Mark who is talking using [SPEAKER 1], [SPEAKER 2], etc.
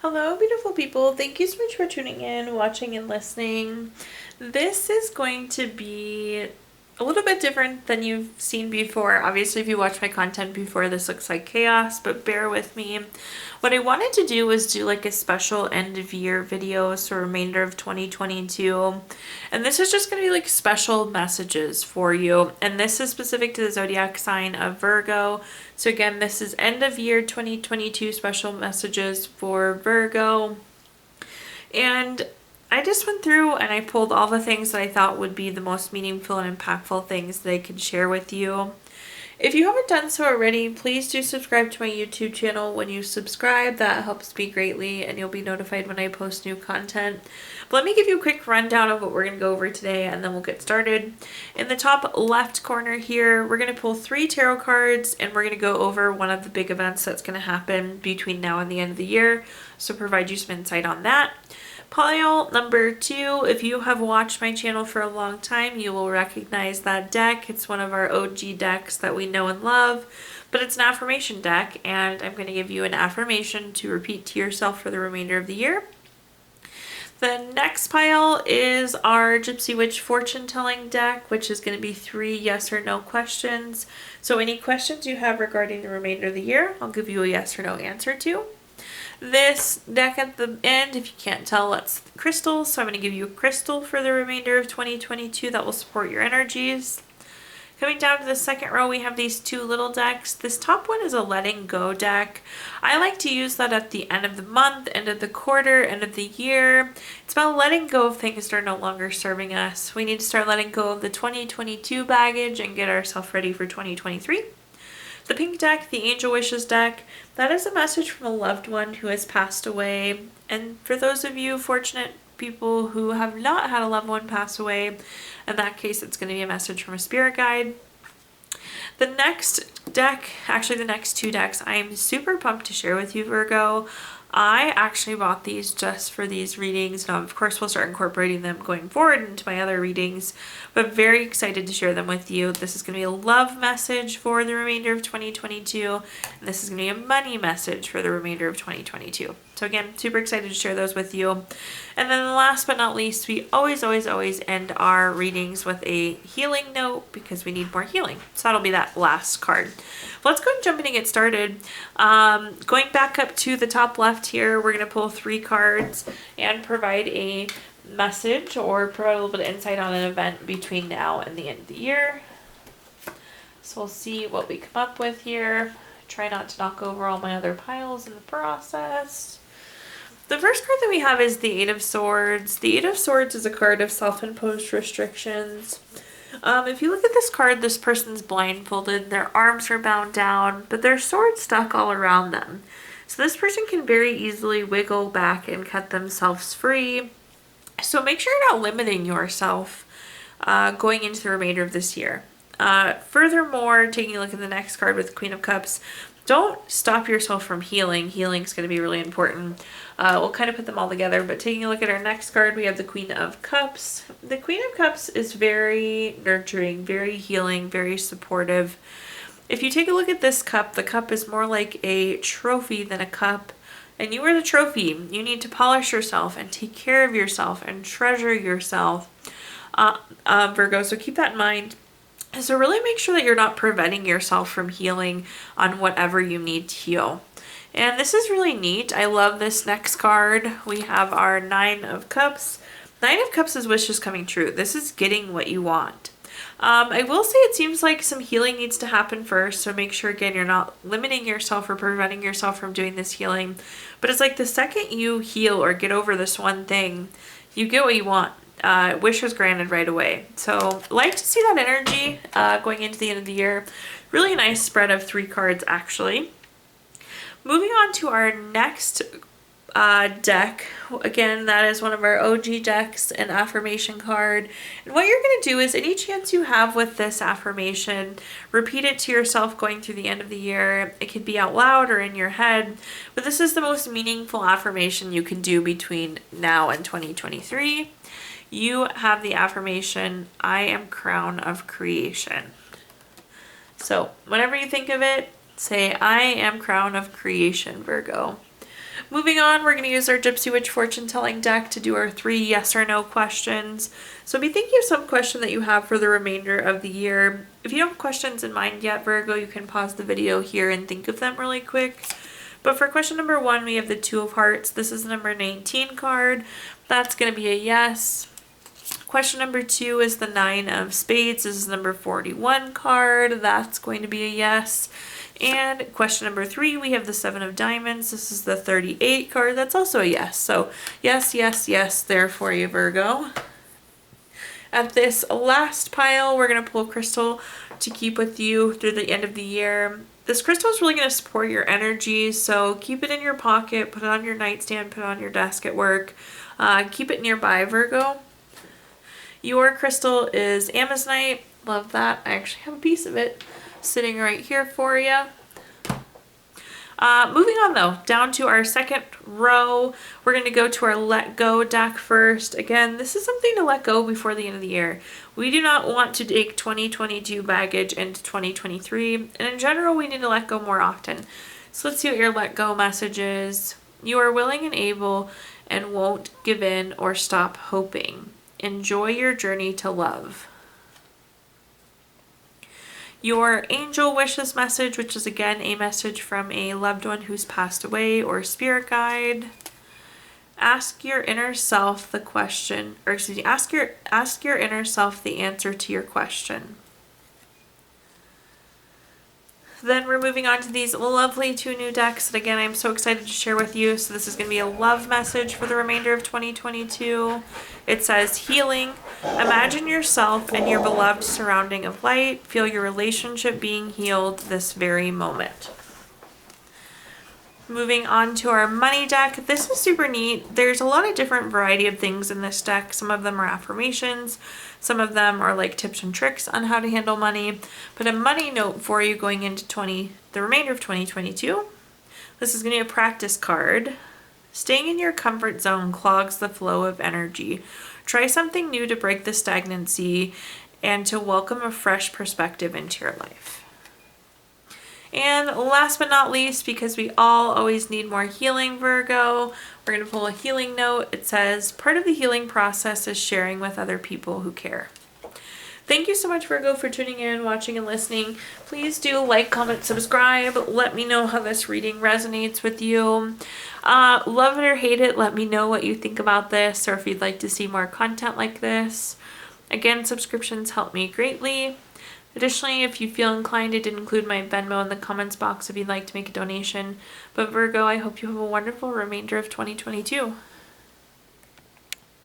[SPEAKER 1] Hello, beautiful people. Thank you so much for tuning in, watching, and listening. This is going to be a little bit different than you've seen before. Obviously, if you watch my content before, this looks like chaos, but bear with me. What I wanted to do was do like a special end of year video, so remainder of 2022. And this is just going to be like special messages for you. And this is specific to the zodiac sign of Virgo. So again, this is end of year 2022 special messages for Virgo. And I just went through and I pulled all the things that I thought would be the most meaningful and impactful things that I could share with you. If you haven't done so already, please do subscribe to my YouTube channel. When you subscribe, that helps me greatly and you'll be notified when I post new content. But let me give you a quick rundown of what we're going to go over today and then we'll get started. In the top left corner here, we're going to pull 3 tarot cards and we're going to go over one of the big events that's going to happen between now and the end of the year. So provide you some insight on that. Pile number 2, if you have watched my channel for a long time, you will recognize that deck. It's one of our OG decks that we know and love, but it's an affirmation deck, and I'm going to give you an affirmation to repeat to yourself for the remainder of the year. The next pile is our Gypsy Witch fortune telling deck, which is going to be 3 yes or no questions. So any questions you have regarding the remainder of the year, I'll give you a yes or no answer to. This deck at the end, if you can't tell, that's crystals. So I'm going to give you a crystal for the remainder of 2022 that will support your energies. Coming down to the second row, we have these 2 little decks. This top one is a letting go deck. I like to use that at the end of the month, end of the quarter, end of the year. It's about letting go of things that are no longer serving us. We need to start letting go of the 2022 baggage and get ourselves ready for 2023. The pink deck, the Angel Wishes deck, that is a message from a loved one who has passed away. And for those of you fortunate people who have not had a loved one pass away, in that case, it's going to be a message from a spirit guide. The next deck, actually the next 2 decks, I am super pumped to share with you, Virgo. I actually bought these just for these readings. Now, of course, we'll start incorporating them going forward into my other readings, but very excited to share them with you. This is going to be a love message for the remainder of 2022, and this is going to be a money message for the remainder of 2022. So again, super excited to share those with you. And then last but not least, we always end our readings with a healing note because we need more healing. So that'll be that last card. Let's go and jump in and get started. Going back up to the top left here, we're going to pull 3 cards and provide a message or provide a little bit of insight on an event between now and the end of the year. So we'll see what we come up with here. Try not to knock over all my other piles in the process. The first card that we have is the 8 of Swords. The 8 of Swords is a card of self-imposed restrictions. If you look at this card, this person's blindfolded, their arms are bound down, but their sword stuck all around them. So this person can very easily wiggle back and cut themselves free. So make sure you're not limiting yourself going into the remainder of this year. Furthermore, taking a look at the next card with the Queen of Cups, don't stop yourself from healing. Healing is going to be really important. We'll kind of put them all together, but taking a look at our next card, we have the Queen of Cups. The Queen of Cups is very nurturing, very healing, very supportive. If you take a look at this cup, the cup is more like a trophy than a cup. And you are the trophy. You need to polish yourself and take care of yourself and treasure yourself, Virgo. So keep that in mind. So really make sure that you're not preventing yourself from healing on whatever you need to heal. And this is really neat. I love this next card. We have our 9 of Cups. 9 of Cups is wishes coming true. This is getting what you want. I will say it seems like some healing needs to happen first. So make sure, again, you're not limiting yourself or preventing yourself from doing this healing. But it's like the second you heal or get over this one thing, you get what you want. Wish was granted right away. So like to see that energy going into the end of the year. Really nice spread of 3 cards actually. Moving on to our next deck. Again, that is one of our OG decks, an affirmation card. And what you're going to do is any chance you have with this affirmation, repeat it to yourself going through the end of the year. It could be out loud or in your head, but this is the most meaningful affirmation you can do between now and 2023. You have the affirmation, I am crown of creation. So whenever you think of it, say, I am crown of creation, Virgo. Moving on, we're going to use our Gypsy Witch fortune telling deck to do our 3 yes or no questions. So be thinking of some question that you have for the remainder of the year. If you don't have questions in mind yet, Virgo, you can pause the video here and think of them really quick. But for question number 1, we have the 2 of Hearts. This is the number 19 card. That's going to be a yes. Question number 2 is the 9 of Spades. This is number 41 card. That's going to be a yes. And question number 3, we have the 7 of Diamonds. This is the 38 card. That's also a yes. So yes, yes, yes there for you, Virgo. At this last pile, we're going to pull a crystal to keep with you through the end of the year. This crystal is really going to support your energy, so keep it in your pocket, put it on your nightstand, put it on your desk at work. Keep it nearby, Virgo. Your crystal is Amazonite. Love that. I actually have a piece of it sitting right here for you. Moving on though, down to our second row, we're going to go to our Let Go deck first. Again, this is something to let go before the end of the year. We do not want to take 2022 baggage into 2023, and in general, we need to let go more often. So let's see what your let go message is. You are willing and able and won't give in or stop hoping. Enjoy your journey to love. Your angel wishes message, which is again a message from a loved one who's passed away or spirit guide. Ask your inner self the question, or excuse me, ask your inner self the answer to your question. Then we're moving on to these lovely 2 new decks that again I'm so excited to share with you. So this is going to be a love message for the remainder of 2022. It says healing. Imagine yourself and your beloved surrounding of light. Feel your relationship being healed this very moment. Moving on to our money deck. This is super neat. There's a lot of different variety of things in this deck. Some of them are affirmations. Some of them are like tips and tricks on how to handle money. But a money note for you going into the remainder of 2022. This is going to be a practice card. Staying in your comfort zone clogs the flow of energy. Try something new to break the stagnancy and to welcome a fresh perspective into your life. And last but not least, because we all always need more healing, Virgo, we're going to pull a healing note. It says, part of the healing process is sharing with other people who care. Thank you so much, Virgo, for tuning in, watching, and listening. Please do like, comment, subscribe. Let me know how this reading resonates with you. Love it or hate it, let me know what you think about this, or if you'd like to see more content like this. Again, subscriptions help me greatly. Additionally, if you feel inclined, I did include my Venmo in the comments box if you'd like to make a donation. But Virgo, I hope you have a wonderful remainder of 2022.